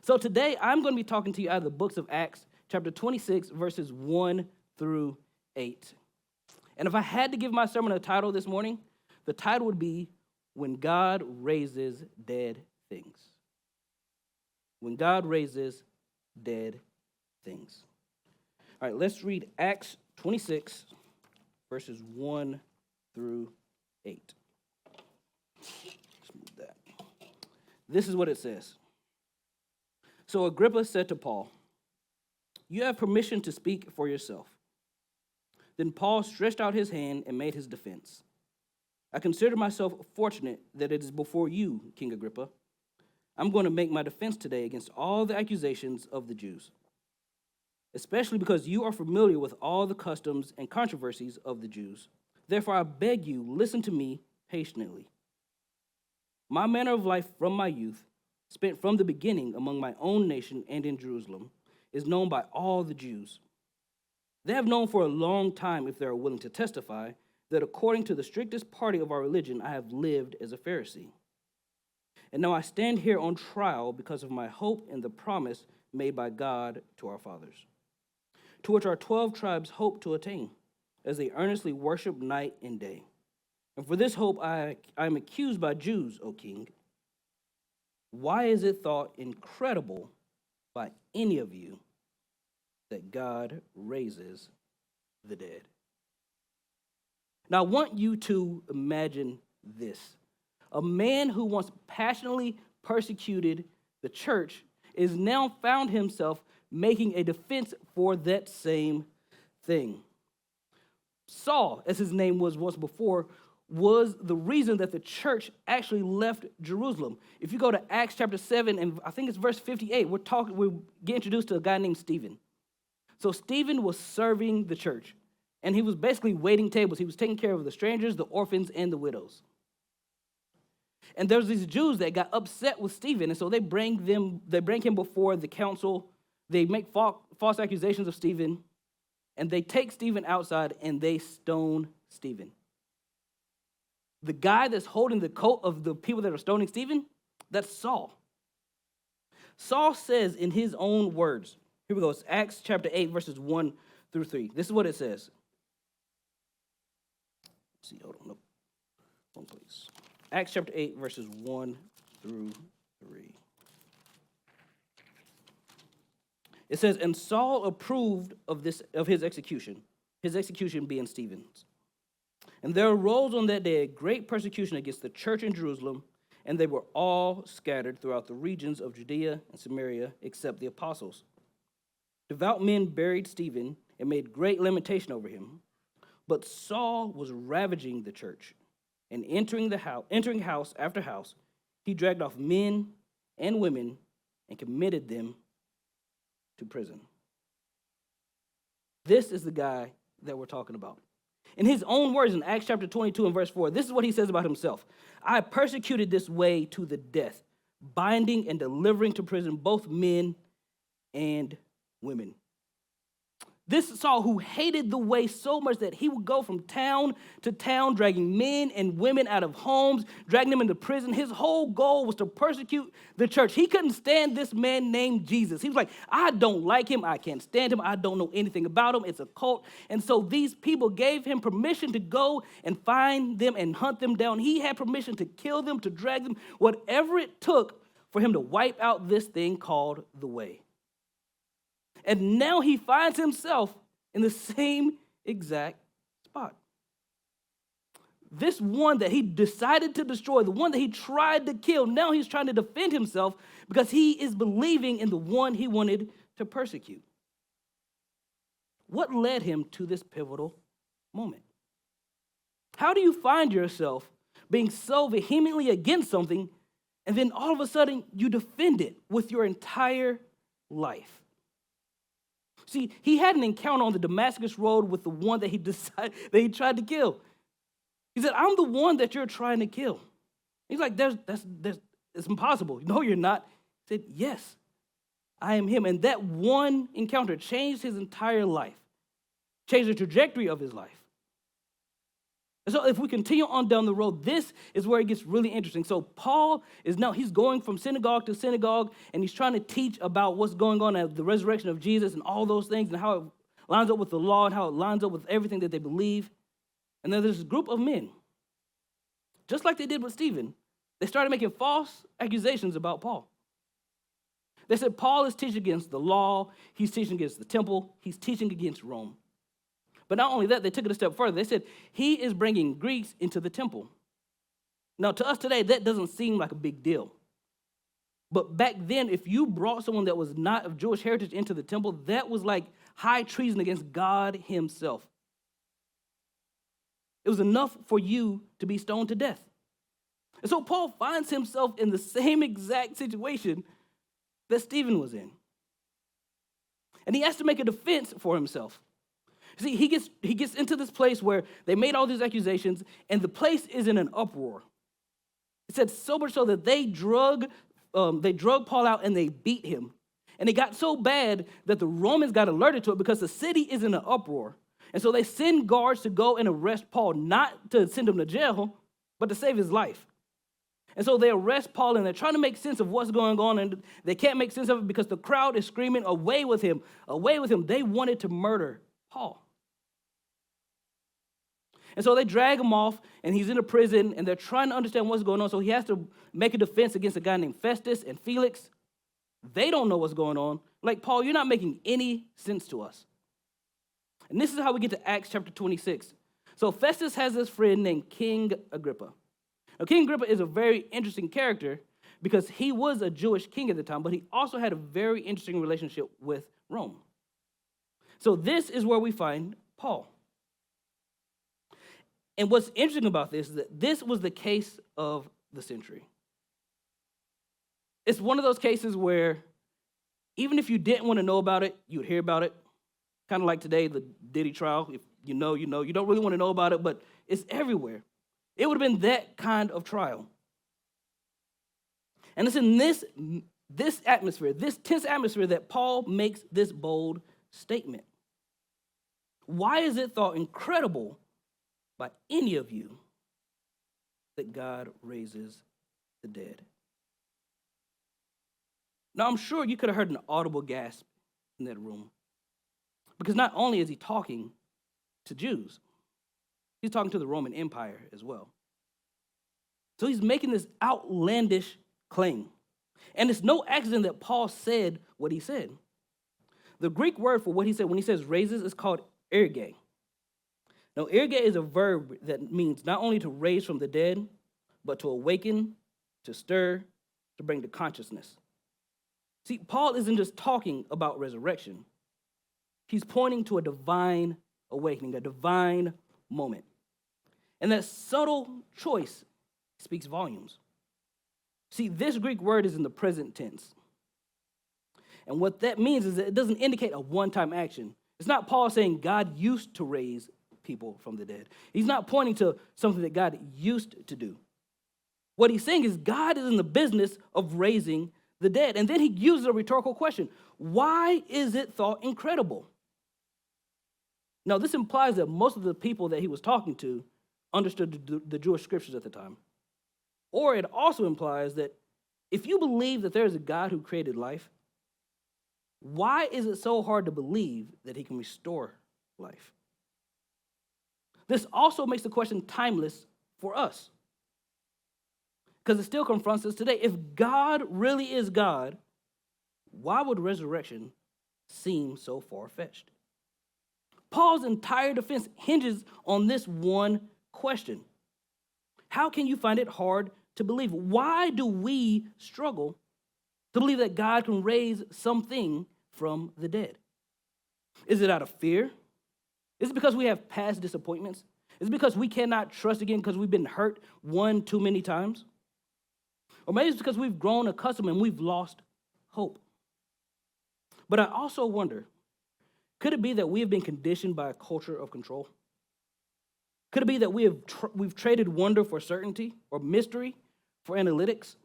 So today, I'm going to be talking to you out of the books of Acts, chapter 26, verses 1 through 8. And if I had to give my sermon a title this morning, the title would be, When God Raises Dead Things. When God Raises Dead Things. All right, let's read Acts 26, verses 1 through 8. Let's move that. This is what it says. So Agrippa said to Paul, "You have permission to speak for yourself." Then Paul stretched out his hand and made his defense. "I consider myself fortunate that it is before you, King Agrippa. I'm going to make my defense today against all the accusations of the Jews, especially because you are familiar with all the customs and controversies of the Jews. Therefore, I beg you, listen to me patiently. My manner of life from my youth, spent from the beginning among my own nation and in Jerusalem, is known by all the Jews. They have known for a long time, if they are willing to testify, that according to the strictest party of our religion, I have lived as a Pharisee. And now I stand here on trial because of my hope in the promise made by God to our fathers, to which our 12 tribes hope to attain, as they earnestly worship night and day. And for this hope I am accused by Jews, O king. Why is it thought incredible by any of you that God raises the dead?" Now I want you to imagine this. A man who once passionately persecuted the church is now found himself making a defense for that same thing. Saul, as his name was once before, was the reason that the church actually left Jerusalem. If you go to Acts chapter 7, and I think it's verse 58, we get introduced to a guy named Stephen. So Stephen was serving the church, and he was basically waiting tables. He was taking care of the strangers, the orphans, and the widows. And there's these Jews that got upset with Stephen, and so they bring him before the council. They make false accusations of Stephen, and they take Stephen outside and they stone Stephen. The guy that's holding the coat of the people that are stoning Stephen, that's Saul. Saul says in his own words, here we go, it's Acts chapter 8, verses 1 through 3. This is what it says. Let's see, hold on, nope. One place. Acts chapter 8, verses 1 through 3. It says, "And Saul approved of his execution being Stephen's. And there arose on that day a great persecution against the church in Jerusalem, and they were all scattered throughout the regions of Judea and Samaria, except the apostles. Devout men buried Stephen and made great lamentation over him. But Saul was ravaging the church, and entering house after house, he dragged off men and women and committed them to prison." This is the guy that we're talking about. In his own words in Acts chapter 22 and verse 4, this is what he says about himself. "I persecuted this way to the death, binding and delivering to prison both men and women." This Saul, who hated the way so much that he would go from town to town, dragging men and women out of homes, dragging them into prison. His whole goal was to persecute the church. He couldn't stand this man named Jesus. He was like, I don't like him. I can't stand him. I don't know anything about him. It's a cult. And so these people gave him permission to go and find them and hunt them down. He had permission to kill them, to drag them, whatever it took for him to wipe out this thing called the way. And now he finds himself in the same exact spot. This one that he decided to destroy, the one that he tried to kill, now he's trying to defend himself because he is believing in the one he wanted to persecute. What led him to this pivotal moment? How do you find yourself being so vehemently against something and then all of a sudden you defend it with your entire life? See, he had an encounter on the Damascus Road with the one that he tried to kill. He said, "I'm the one that you're trying to kill." He's like, it's impossible. No, you're not. He said, "Yes, I am him." And that one encounter changed his entire life, changed the trajectory of his life. And so if we continue on down the road, this is where it gets really interesting. So Paul he's going from synagogue to synagogue, and he's trying to teach about what's going on at the resurrection of Jesus and all those things and how it lines up with the law and how it lines up with everything that they believe. And then there's a group of men, just like they did with Stephen. They started making false accusations about Paul. They said Paul is teaching against the law, he's teaching against the temple, he's teaching against Rome. But not only that, they took it a step further. They said he is bringing Greeks into the temple. Now, to us today, that doesn't seem like a big deal. But back then, if you brought someone that was not of Jewish heritage into the temple, that was like high treason against God himself. It was enough for you to be stoned to death. And so Paul finds himself in the same exact situation that Stephen was in. And he has to make a defense for himself. See, he gets into this place where they made all these accusations, and the place is in an uproar. It said so much so that they drug Paul out and they beat him. And it got so bad that the Romans got alerted to it because the city is in an uproar. And so they send guards to go and arrest Paul, not to send him to jail, but to save his life. And so they arrest Paul, and they're trying to make sense of what's going on, and they can't make sense of it because the crowd is screaming, "Away with him, away with him." They wanted to murder Paul. And so they drag him off, and he's in a prison, and they're trying to understand what's going on. So he has to make a defense against a guy named Festus and Felix. They don't know what's going on. Like, Paul, you're not making any sense to us. And this is how we get to Acts chapter 26. So Festus has this friend named King Agrippa. Now, King Agrippa is a very interesting character because he was a Jewish king at the time, but he also had a very interesting relationship with Rome. So this is where we find Paul. And what's interesting about this is that this was the case of the century. It's one of those cases where even if you didn't want to know about it, you would hear about it. Kind of like today, the Diddy trial. If you know, you know. You don't really want to know about it, but it's everywhere. It would have been that kind of trial. And it's in this atmosphere, this tense atmosphere, that Paul makes this bold statement. Why is it thought incredible by any of you that God raises the dead? Now, I'm sure you could have heard an audible gasp in that room, because not only is he talking to Jews, he's talking to the Roman Empire as well. So he's making this outlandish claim. And it's no accident that Paul said what he said. The Greek word for what he said when he says raises is called erge. Now, erge is a verb that means not only to raise from the dead, but to awaken, to stir, to bring to consciousness. See, Paul isn't just talking about resurrection. He's pointing to a divine awakening, a divine moment. And that subtle choice speaks volumes. See, this Greek word is in the present tense. And what that means is that it doesn't indicate a one-time action. It's not Paul saying God used to raise people from the dead. He's not pointing to something that God used to do. What he's saying is God is in the business of raising the dead. And then he uses a rhetorical question. Why is it thought incredible? Now, this implies that most of the people that he was talking to understood the Jewish scriptures at the time. Or it also implies that if you believe that there is a God who created life, why is it so hard to believe that he can restore life? This also makes the question timeless for us, because it still confronts us today. If God really is God, why would resurrection seem so far-fetched? Paul's entire defense hinges on this one question. How can you find it hard to believe? Why do we struggle to believe that God can raise something from the dead? Is it out of fear? Is it because we have past disappointments? Is it because we cannot trust again because we've been hurt one too many times? Or maybe it's because we've grown accustomed and we've lost hope. But I also wonder, could it be that we have been conditioned by a culture of control? Could it be that we've traded wonder for certainty or mystery for analytics?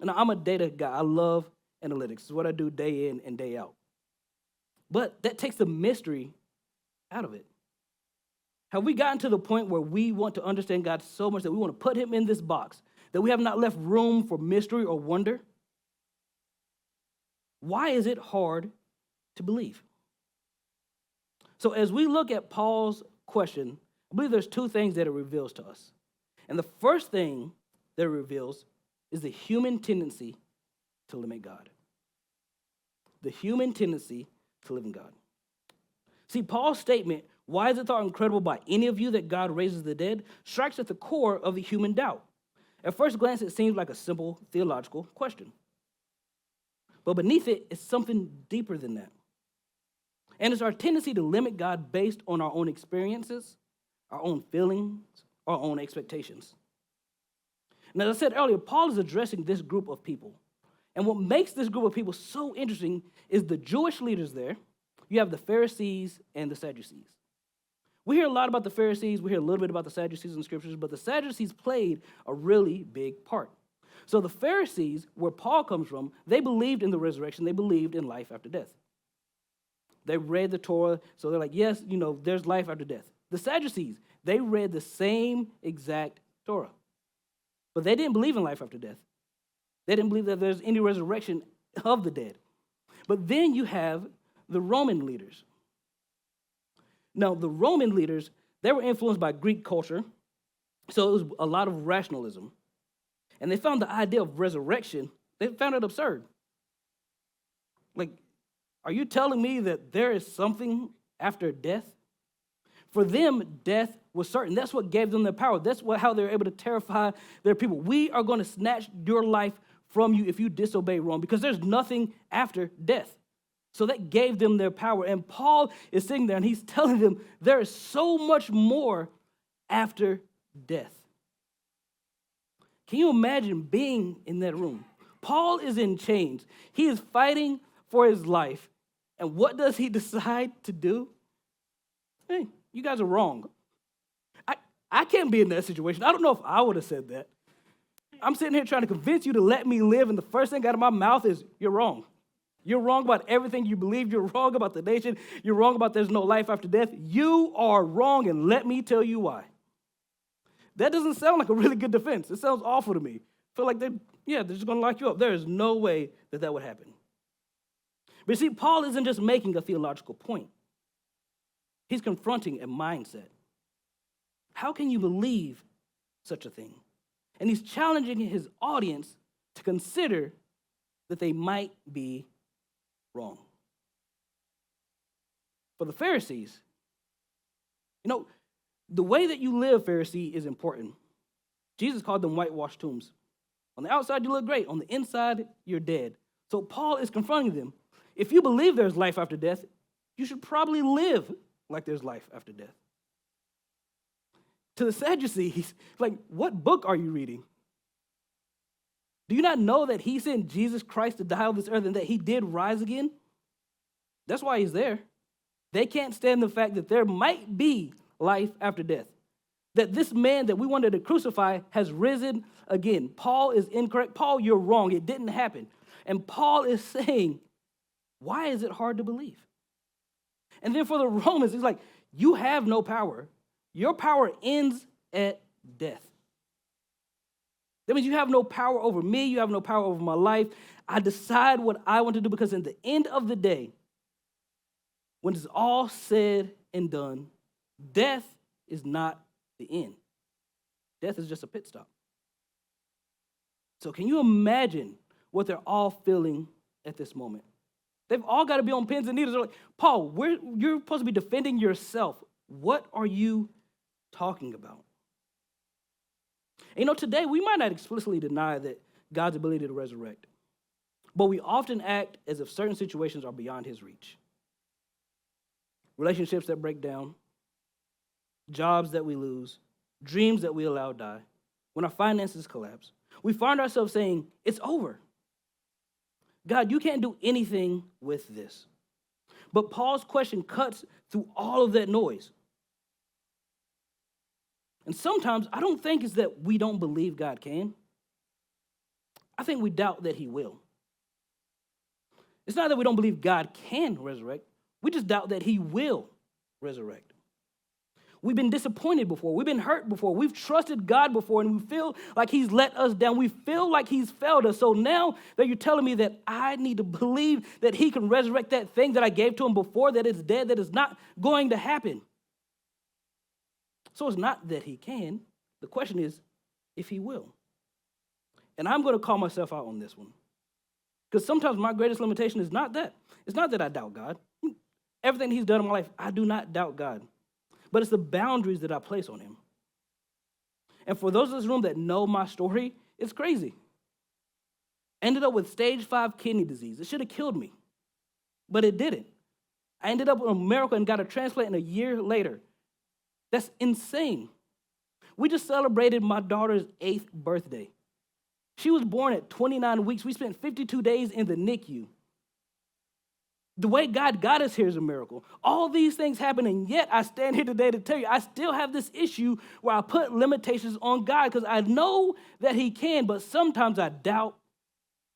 And I'm a data guy. I love analytics. It's what I do day in and day out. But that takes the mystery out of it. Have we gotten to the point where we want to understand God so much that we want to put him in this box, that we have not left room for mystery or wonder? Why is it hard to believe? So as we look at Paul's question, I believe there's two things that it reveals to us. And the first thing that it reveals is the human tendency to limit God. The human tendency to live in God. See, Paul's statement, why is it thought incredible by any of you that God raises the dead, strikes at the core of the human doubt. At first glance, it seems like a simple theological question. But beneath it is something deeper than that. And it's our tendency to limit God based on our own experiences, our own feelings, our own expectations. And as I said earlier, Paul is addressing this group of people. And what makes this group of people so interesting is the Jewish leaders there. You have the Pharisees and the Sadducees. We hear a lot about the Pharisees. We hear a little bit about the Sadducees in scriptures, but the Sadducees played a really big part. So the Pharisees, where Paul comes from, they believed in the resurrection. They believed in life after death. They read the Torah, so they're like, yes, there's life after death. The Sadducees, they read the same exact Torah, but they didn't believe in life after death. They didn't believe that there's any resurrection of the dead. But then you have the Roman leaders. Now, the Roman leaders, they were influenced by Greek culture, so it was a lot of rationalism. And they found the idea of resurrection, they found it absurd. Like, are you telling me that there is something after death? For them, death was certain. That's what gave them their power. That's how they were able to terrify their people. We are going to snatch your life from you if you disobey Rome, because there's nothing after death. So that gave them their power. And Paul is sitting there and he's telling them there is so much more after death. Can you imagine being in that room? Paul is in chains. He is fighting for his life. And what does he decide to do? Hey, you guys are wrong. I can't be in that situation. I don't know if I would have said that. I'm sitting here trying to convince you to let me live, and the first thing out of my mouth is, you're wrong. You're wrong about everything you believe. You're wrong about the nation. You're wrong about there's no life after death. You are wrong, and let me tell you why. That doesn't sound like a really good defense. It sounds awful to me. I feel like they're just going to lock you up. There is no way that would happen. But see, Paul isn't just making a theological point. He's confronting a mindset. How can you believe such a thing? And he's challenging his audience to consider that they might be wrong. For the Pharisees, the way that you live, Pharisee, is important. Jesus called them whitewashed tombs. On the outside, you look great. On the inside, you're dead. So Paul is confronting them. If you believe there's life after death, you should probably live like there's life after death. To the Sadducees, like, what book are you reading? Do you not know that he sent Jesus Christ to die on this earth and that he did rise again? That's why he's there. They can't stand the fact that there might be life after death. That this man that we wanted to crucify has risen again. Paul is incorrect. Paul, you're wrong. It didn't happen. And Paul is saying, why is it hard to believe? And then for the Romans, he's like, you have no power. Your power ends at death. That means you have no power over me. You have no power over my life. I decide what I want to do, because in the end of the day, when it's all said and done, death is not the end. Death is just a pit stop. So can you imagine what they're all feeling at this moment? They've all got to be on pins and needles. They're like, Paul, you're supposed to be defending yourself. What are you talking about? And today we might not explicitly deny that God's ability to resurrect, but we often act as if certain situations are beyond his reach. Relationships that break down, jobs that we lose, dreams that we allow die, when our finances collapse, we find ourselves saying, it's over. God, you can't do anything with this. But Paul's question cuts through all of that noise. And sometimes I don't think it's that we don't believe God can. I think we doubt that he will. It's not that we don't believe God can resurrect. We just doubt that he will resurrect. We've been disappointed before. We've been hurt before. We've trusted God before, and we feel like he's let us down. We feel like he's failed us. So now that you're telling me that I need to believe that he can resurrect that thing that I gave to him before, that it's dead, that it's not going to happen. So it's not that he can. The question is if he will. And I'm going to call myself out on this one. Because sometimes my greatest limitation is not that. It's not that I doubt God. Everything he's done in my life, I do not doubt God. But it's the boundaries that I place on him. And for those in this room that know my story, it's crazy. I ended up with stage 5 kidney disease. It should have killed me, but it didn't. I ended up with a miracle and got a transplant a year later. That's insane. We just celebrated my daughter's 8th birthday. She was born at 29 weeks. We spent 52 days in the NICU. The way God got us here is a miracle. All these things happen, and yet I stand here today to tell you I still have this issue where I put limitations on God because I know that he can, but sometimes I doubt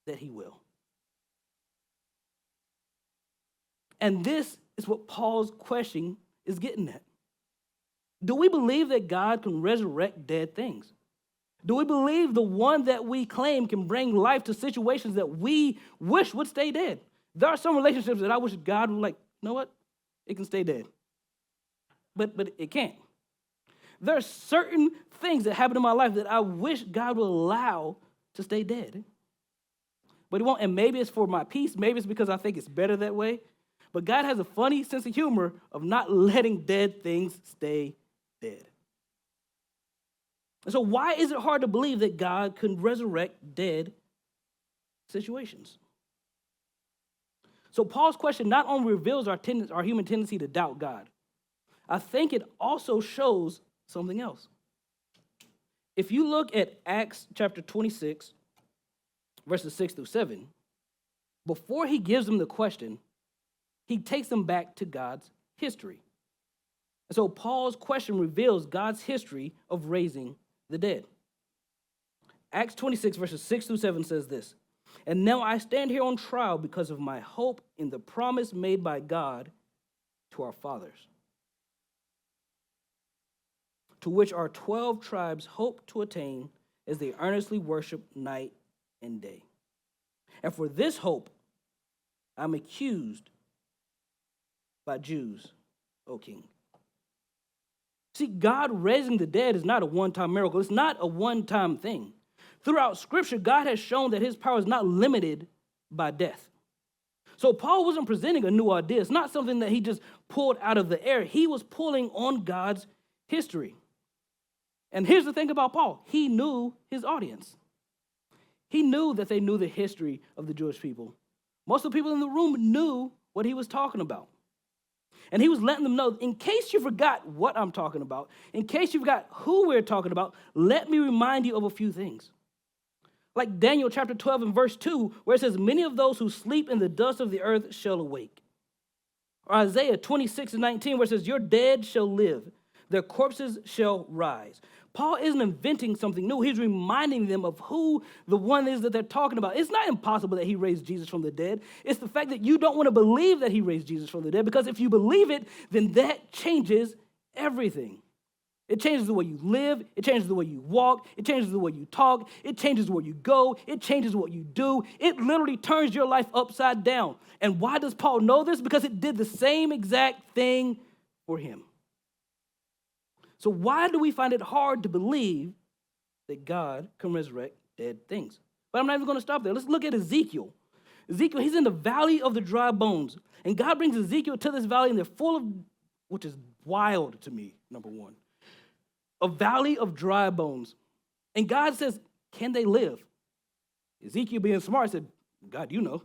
that he will. And this is what Paul's question is getting at. Do we believe that God can resurrect dead things? Do we believe the one that we claim can bring life to situations that we wish would stay dead? There are some relationships that I wish God would like, you know what? It can stay dead. But it can't. There are certain things that happen in my life that I wish God would allow to stay dead. But he won't, and maybe it's for my peace. Maybe it's because I think it's better that way. But God has a funny sense of humor of not letting dead things stay dead. And so why is it hard to believe that God can resurrect dead situations? So Paul's question not only reveals our human tendency to doubt God, I think it also shows something else. If you look at Acts chapter 26, verses 6 through 7, before he gives them the question, he takes them back to God's history. And so Paul's question reveals God's history of raising the dead. Acts 26, verses 6 through 7 says this, "And now I stand here on trial because of my hope in the promise made by God to our fathers, to which our 12 tribes hope to attain as they earnestly worship night and day. And for this hope, I'm accused by Jews, O king." See, God raising the dead is not a one-time miracle. It's not a one-time thing. Throughout Scripture, God has shown that his power is not limited by death. So Paul wasn't presenting a new idea. It's not something that he just pulled out of the air. He was pulling on God's history. And here's the thing about Paul. He knew his audience. He knew that they knew the history of the Jewish people. Most of the people in the room knew what he was talking about. And he was letting them know, in case you forgot what I'm talking about, in case you forgot who we're talking about, let me remind you of a few things. Like Daniel chapter 12 and verse 2, where it says, "Many of those who sleep in the dust of the earth shall awake." Or Isaiah 26 and 19, where it says, "Your dead shall live, their corpses shall rise." Paul isn't inventing something new. He's reminding them of who the one is that they're talking about. It's not impossible that he raised Jesus from the dead. It's the fact that you don't want to believe that he raised Jesus from the dead, because if you believe it, then that changes everything. It changes the way you live. It changes the way you walk. It changes the way you talk. It changes where you go. It changes what you do. It literally turns your life upside down. And why does Paul know this? Because it did the same exact thing for him. So why do we find it hard to believe that God can resurrect dead things? But I'm not even going to stop there. Let's look at Ezekiel. Ezekiel, he's in the valley of the dry bones. And God brings Ezekiel to this valley, and they're full of, which is wild to me, number one, a valley of dry bones. And God says, can they live? Ezekiel, being smart, said, God, you know.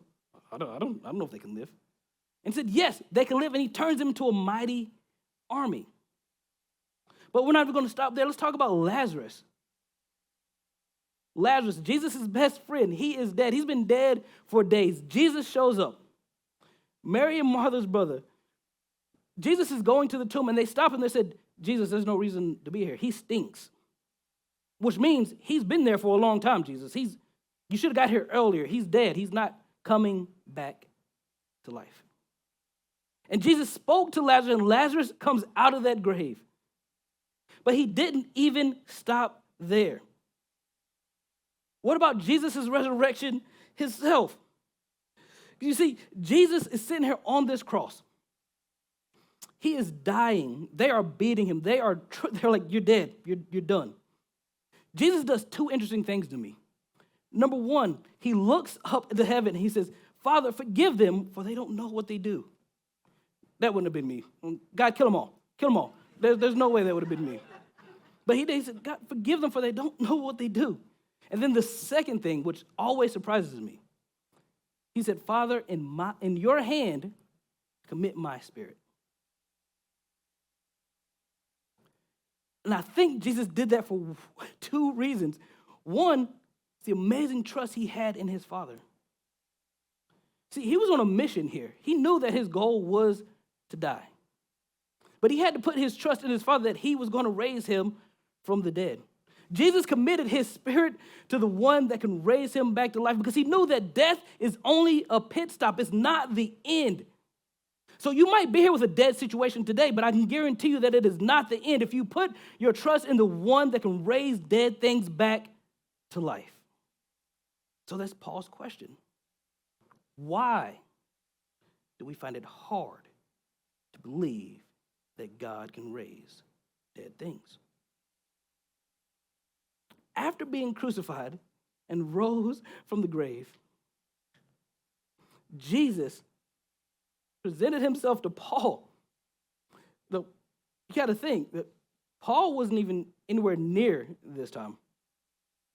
I don't know if they can live. And said, yes, they can live. And he turns them into a mighty army. But we're not even going to stop there. Let's talk about Lazarus. Lazarus, Jesus' best friend, he is dead. He's been dead for days. Jesus shows up. Mary and Martha's brother. Jesus is going to the tomb, and they stop and they said, Jesus, there's no reason to be here. He stinks. Which means he's been there for a long time, Jesus. You should have got here earlier. He's dead. He's not coming back to life. And Jesus spoke to Lazarus, and Lazarus comes out of that grave. But he didn't even stop there. What about Jesus' resurrection himself? You see, Jesus is sitting here on this cross. He is dying. They are beating him. They're like, you're dead. You're done. Jesus does two interesting things to me. Number one, he looks up to heaven and he says, Father, forgive them, for they don't know what they do. That wouldn't have been me. God, kill them all. Kill them all. There's no way that would have been me. But he said, God, forgive them, for they don't know what they do. And then the second thing, which always surprises me, he said, Father, in your hand, commit my spirit. And I think Jesus did that for two reasons. One, the amazing trust he had in his Father. See, he was on a mission here. He knew that his goal was to die. But he had to put his trust in his Father that he was going to raise him from the dead. Jesus committed his spirit to the one that can raise him back to life because he knew that death is only a pit stop. It's not the end. So you might be here with a dead situation today, but I can guarantee you that it is not the end if you put your trust in the one that can raise dead things back to life. So that's Paul's question. Why do we find it hard to believe that God can raise dead things? After being crucified and rose from the grave, Jesus presented himself to Paul. You got to think that Paul wasn't even anywhere near this time,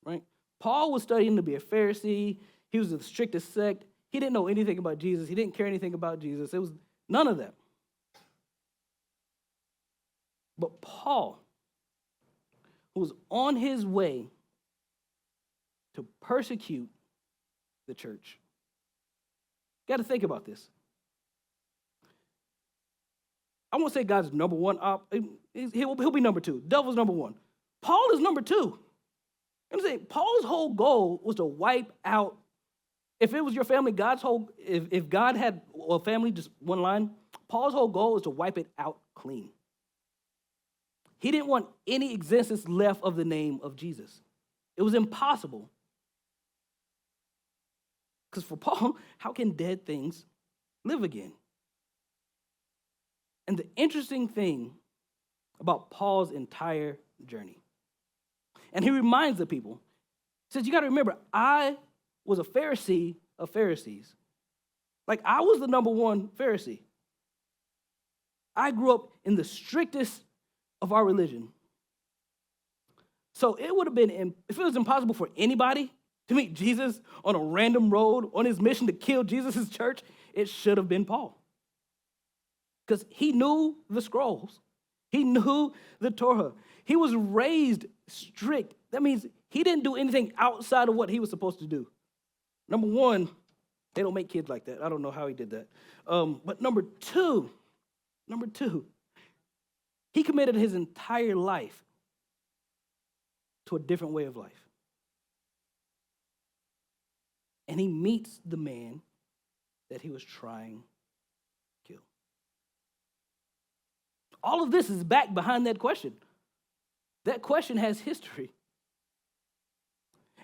right? Paul was studying to be a Pharisee. He was the strictest sect. He didn't know anything about Jesus. He didn't care anything about Jesus. It was none of that. But Paul, who was on his way to persecute the church. Got to think about this. I won't say God's number one. He'll be number two. Devil's number one. Paul is number two. I'm saying Paul's whole goal was to wipe out. If it was your family, if God had a family, just one line, Paul's whole goal is to wipe it out clean. He didn't want any existence left of the name of Jesus. It was impossible. Because for Paul, how can dead things live again? And the interesting thing about Paul's entire journey, and he reminds the people, he says, you got to remember, I was a Pharisee of Pharisees. Like, I was the number one Pharisee. I grew up in the strictest of our religion. So it would have been, if it was impossible for anybody to meet Jesus on a random road on his mission to kill Jesus' church, it should have been Paul. Because he knew the scrolls. He knew the Torah. He was raised strict. That means he didn't do anything outside of what he was supposed to do. Number one, they don't make kids like that. I don't know how he did that. But number two, he committed his entire life to a different way of life. And he meets the man that he was trying to kill. All of this is back behind that question. That question has history.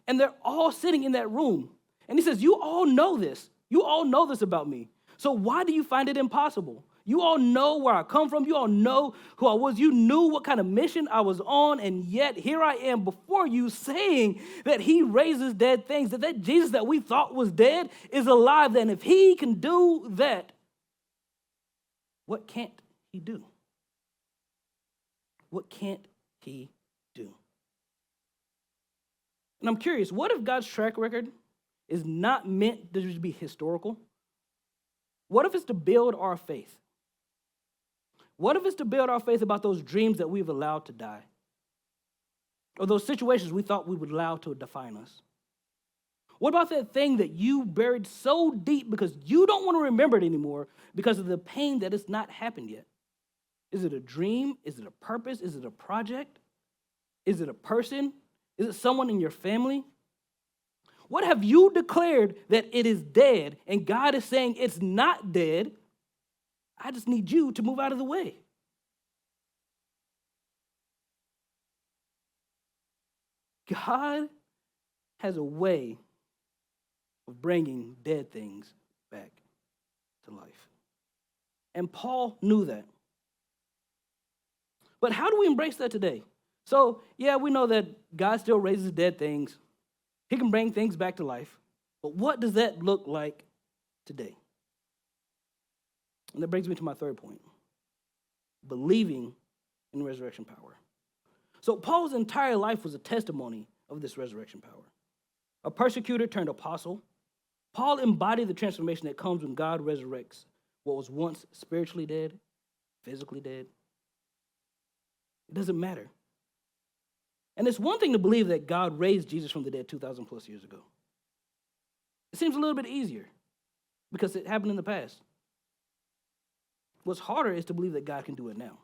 And they're all sitting in that room. And he says, you all know this. You all know this about me. So why do you find it impossible? You all know where I come from. You all know who I was. You knew what kind of mission I was on. And yet here I am before you saying that he raises dead things, that Jesus that we thought was dead is alive. And if he can do that, what can't he do? What can't he do? And I'm curious, what if God's track record is not meant to just be historical? What if it's to build our faith? What if it's to build our faith about those dreams that we've allowed to die? Or those situations we thought we would allow to define us? What about that thing that you buried so deep because you don't want to remember it anymore because of the pain that it's not happened yet? Is it a dream? Is it a purpose? Is it a project? Is it a person? Is it someone in your family? What have you declared that it is dead and God is saying it's not dead? I just need you to move out of the way. God has a way of bringing dead things back to life. And Paul knew that. But how do we embrace that today? So, yeah, we know that God still raises dead things. He can bring things back to life. But what does that look like today? And that brings me to my third point. Believing in resurrection power. So Paul's entire life was a testimony of this resurrection power. A persecutor turned apostle, Paul embodied the transformation that comes when God resurrects what was once spiritually dead, physically dead. It doesn't matter. And it's one thing to believe that God raised Jesus from the dead 2,000 plus years ago. It seems a little bit easier because it happened in the past. What's harder is to believe that God can do it now.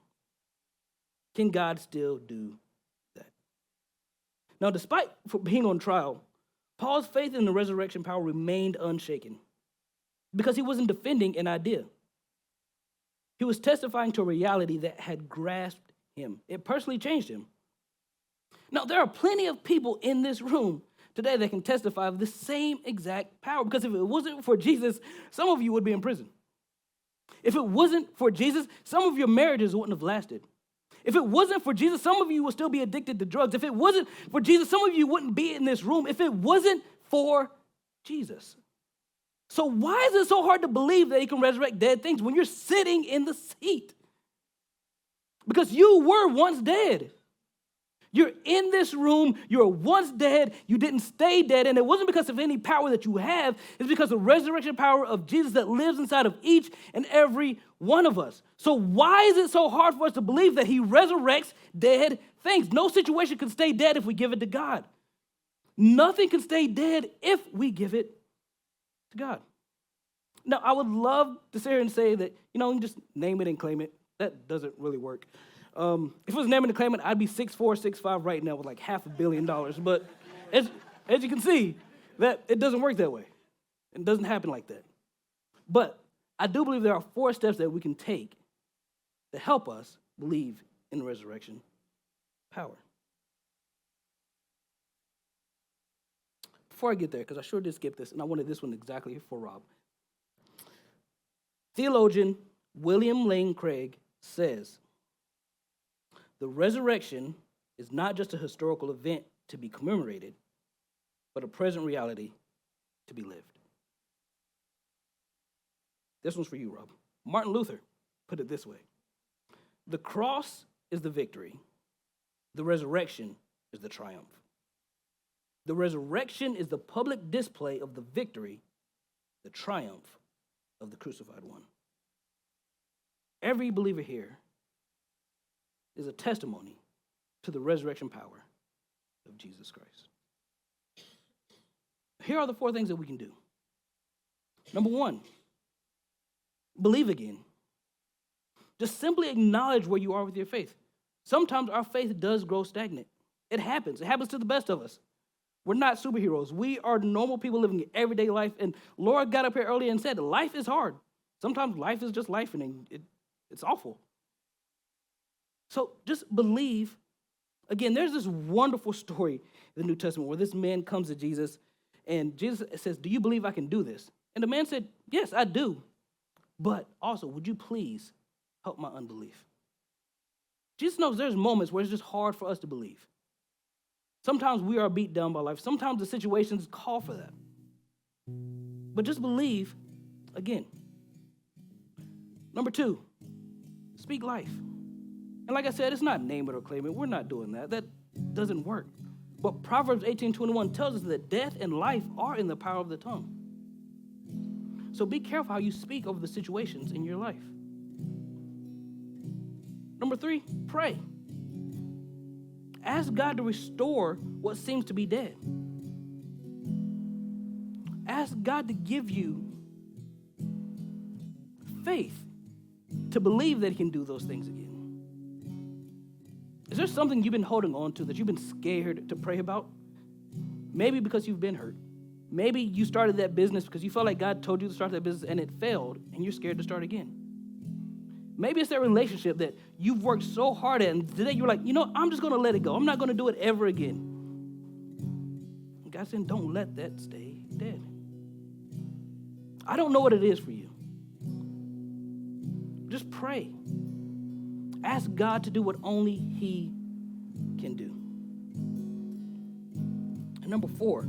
Can God still do that? Now, despite being on trial, Paul's faith in the resurrection power remained unshaken because he wasn't defending an idea. He was testifying to a reality that had grasped him. It personally changed him. Now, there are plenty of people in this room today that can testify of the same exact power, because if it wasn't for Jesus, some of you would be in prison. If it wasn't for Jesus, some of your marriages wouldn't have lasted. If it wasn't for Jesus, some of you would still be addicted to drugs. If it wasn't for Jesus, some of you wouldn't be in this room. If it wasn't for Jesus. So why is it so hard to believe that he can resurrect dead things when you're sitting in the seat? Because you were once dead. You're in this room, you were once dead, you didn't stay dead, and it wasn't because of any power that you have, it's because of the resurrection power of Jesus that lives inside of each and every one of us. So why is it so hard for us to believe that he resurrects dead things? No situation can stay dead if we give it to God. Nothing can stay dead if we give it to God. Now, I would love to sit here and say that, you just name it and claim it. That doesn't really work. If it was naming and claiming, I'd be 6'4", 6'5" right now with like $500 million. But as you can see, that it doesn't work that way. It doesn't happen like that. But I do believe there are 4 steps that we can take to help us believe in the resurrection power. Before I get there, because I sure did skip this, and I wanted this one exactly for Rob. Theologian William Lane Craig says, the resurrection is not just a historical event to be commemorated, but a present reality to be lived. This one's for you, Rob. Martin Luther put it this way. The cross is the victory. The resurrection is the triumph. The resurrection is the public display of the victory, the triumph of the crucified one. Every believer here is a testimony to the resurrection power of Jesus Christ. Here are the 4 things that we can do. Number 1, believe again. Just simply acknowledge where you are with your faith. Sometimes our faith does grow stagnant. It happens. It happens to the best of us. We're not superheroes. We are normal people living an everyday life. And Laura got up here earlier and said, life is hard. Sometimes life is just life, and it's awful. So just believe. Again, there's this wonderful story in the New Testament where this man comes to Jesus, and Jesus says, do you believe I can do this? And the man said, yes, I do. But also, would you please help my unbelief? Jesus knows there's moments where it's just hard for us to believe. Sometimes we are beat down by life. Sometimes the situations call for that. But just believe again. Number 2, speak life. And like I said, it's not name it or claim it. We're not doing that. That doesn't work. But Proverbs 18:21 tells us that death and life are in the power of the tongue. So be careful how you speak over the situations in your life. Number 3, pray. Ask God to restore what seems to be dead. Ask God to give you faith to believe that he can do those things again. Is there something you've been holding on to that you've been scared to pray about? Maybe because you've been hurt. Maybe you started that business because you felt like God told you to start that business and it failed and you're scared to start again. Maybe it's that relationship that you've worked so hard at and today you're like, I'm just going to let it go. I'm not going to do it ever again. God's saying, don't let that stay dead. I don't know what it is for you. Just pray. Ask God to do what only He can do. And number 4,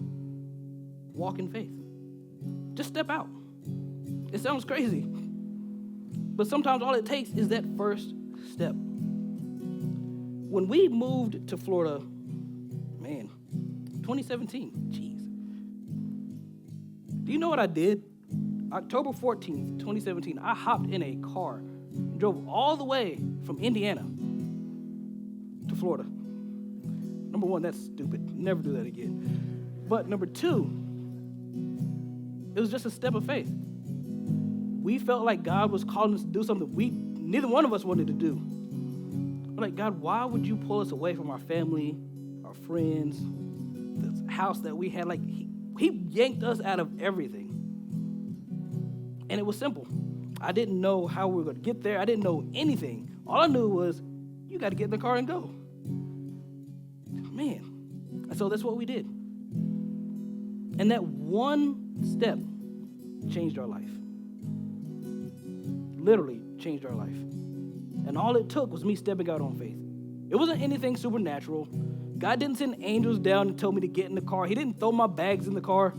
walk in faith. Just step out. It sounds crazy, but sometimes all it takes is that first step. When we moved to Florida, 2017, jeez. Do you know what I did? October 14th, 2017, I hopped in a car and drove all the way from Indiana to Florida. Number 1, that's stupid. Never do that again. But number 2, it was just a step of faith. We felt like God was calling us to do something neither one of us wanted to do. We're like, God, why would you pull us away from our family, our friends, the house that we had? Like, he yanked us out of everything. And it was simple. I didn't know how we were going to get there. I didn't know anything. All I knew was, you got to get in the car and go. Man. And so that's what we did. And that one step changed our life. Literally changed our life. And all it took was me stepping out on faith. It wasn't anything supernatural. God didn't send angels down and tell me to get in the car. He didn't throw my bags in the car.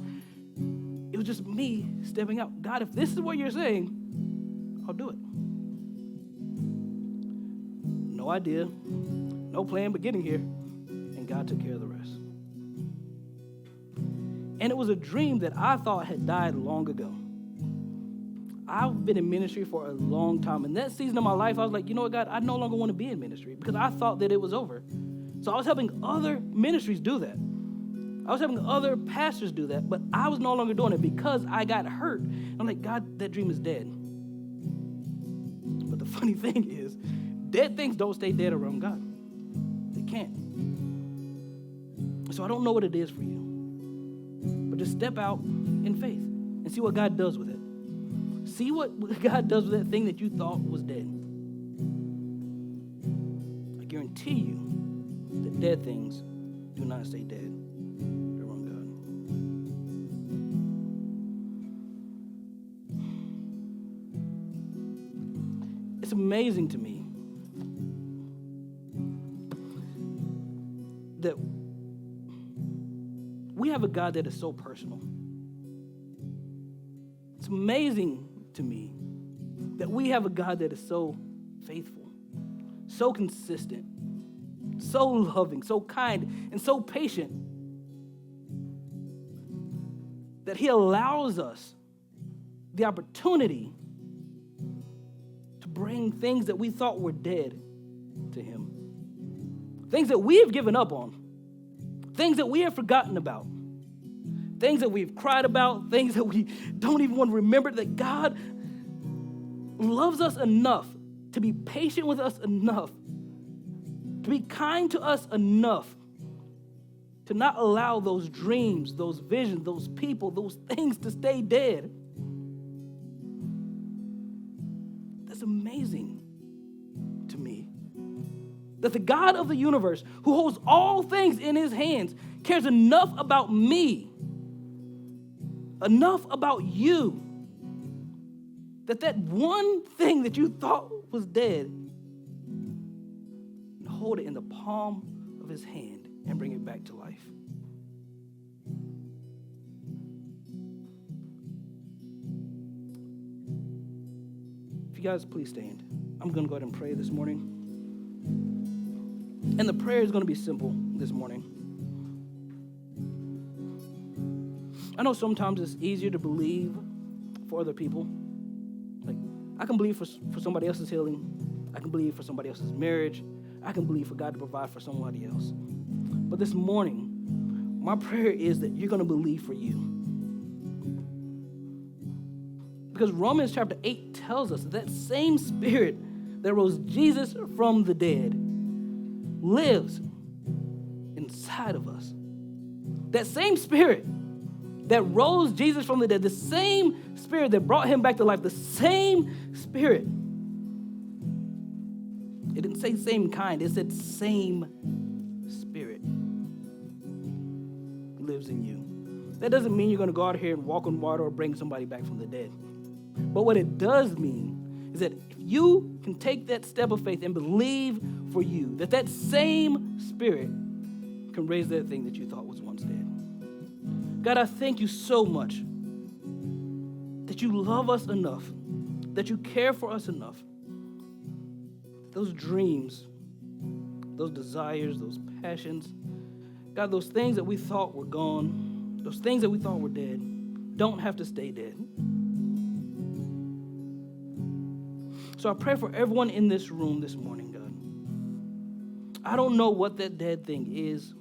It was just me stepping out. God, if this is what you're saying, I'll do it. No idea, no plan but getting here. And God took care of the rest. And it was a dream that I thought had died long ago. I've been in ministry for a long time. And that season of my life, I was like, you know what, God, I no longer want to be in ministry because I thought that it was over. So I was helping other ministries do that. I was helping other pastors do that, but I was no longer doing it because I got hurt. I'm like, God, that dream is dead. But the funny thing is, dead things don't stay dead around God. They can't. So I don't know what it is for you. But just step out in faith and see what God does with it. See what God does with that thing that you thought was dead. I guarantee you that dead things do not stay dead. They're on God. It's amazing to me that we have a God that is so personal. It's amazing to me that we have a God that is so faithful, so consistent, so loving, so kind, and so patient that He allows us the opportunity to bring things that we thought were dead to Him. Things that we have given up on. Things that we have forgotten about. Things that we've cried about. Things that we don't even want to remember. That God loves us enough to be patient with us enough, to be kind to us enough, to not allow those dreams, those visions, those people, those things to stay dead. That's amazing to me. That the God of the universe, who holds all things in His hands, cares enough about me, enough about you, that one thing that you thought was dead, and hold it in the palm of His hand and bring it back to life. If you guys please stand, I'm going to go ahead and pray this morning. And the prayer is going to be simple this morning. I know sometimes it's easier to believe for other people. Like, I can believe for somebody else's healing. I can believe for somebody else's marriage. I can believe for God to provide for somebody else. But this morning, my prayer is that you're going to believe for you. Because Romans chapter 8 tells us that same Spirit that rose Jesus from the dead lives inside of us. That same Spirit that rose Jesus from the dead, the same Spirit that brought Him back to life, the same Spirit. It didn't say same kind, it said same Spirit. lives in you. That doesn't mean you're going to go out here and walk on water or bring somebody back from the dead. But what it does mean is that if you can take that step of faith and believe for you, that same Spirit can raise that thing that you thought was once dead. God, I thank you so much that you love us enough, that you care for us enough. Those dreams, those desires, those passions, God, those things that we thought were gone, those things that we thought were dead, don't have to stay dead. So I pray for everyone in this room this morning, God. I don't know what that dead thing is.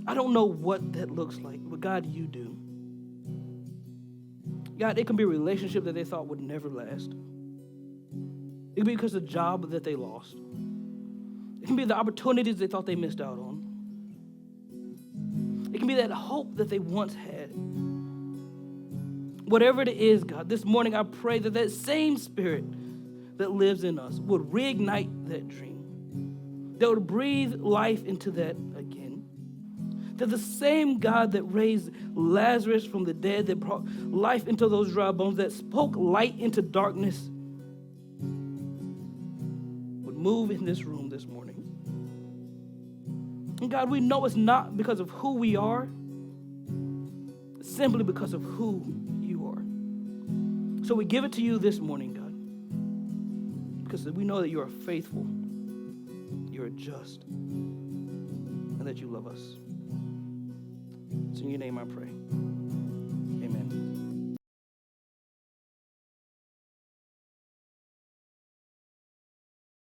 I don't know what that looks like, but God, you do. God, it can be a relationship that they thought would never last. It can be because of the job that they lost. It can be the opportunities they thought they missed out on. It can be that hope that they once had. Whatever it is, God, this morning I pray that that same Spirit that lives in us would reignite that dream, that would breathe life into that again. That the same God that raised Lazarus from the dead, that brought life into those dry bones, that spoke light into darkness, would move in this room this morning. And God, we know it's not because of who we are, it's simply because of who you are. So we give it to you this morning, God, because we know that you are faithful, you are just, and that you love us. It's in your name I pray.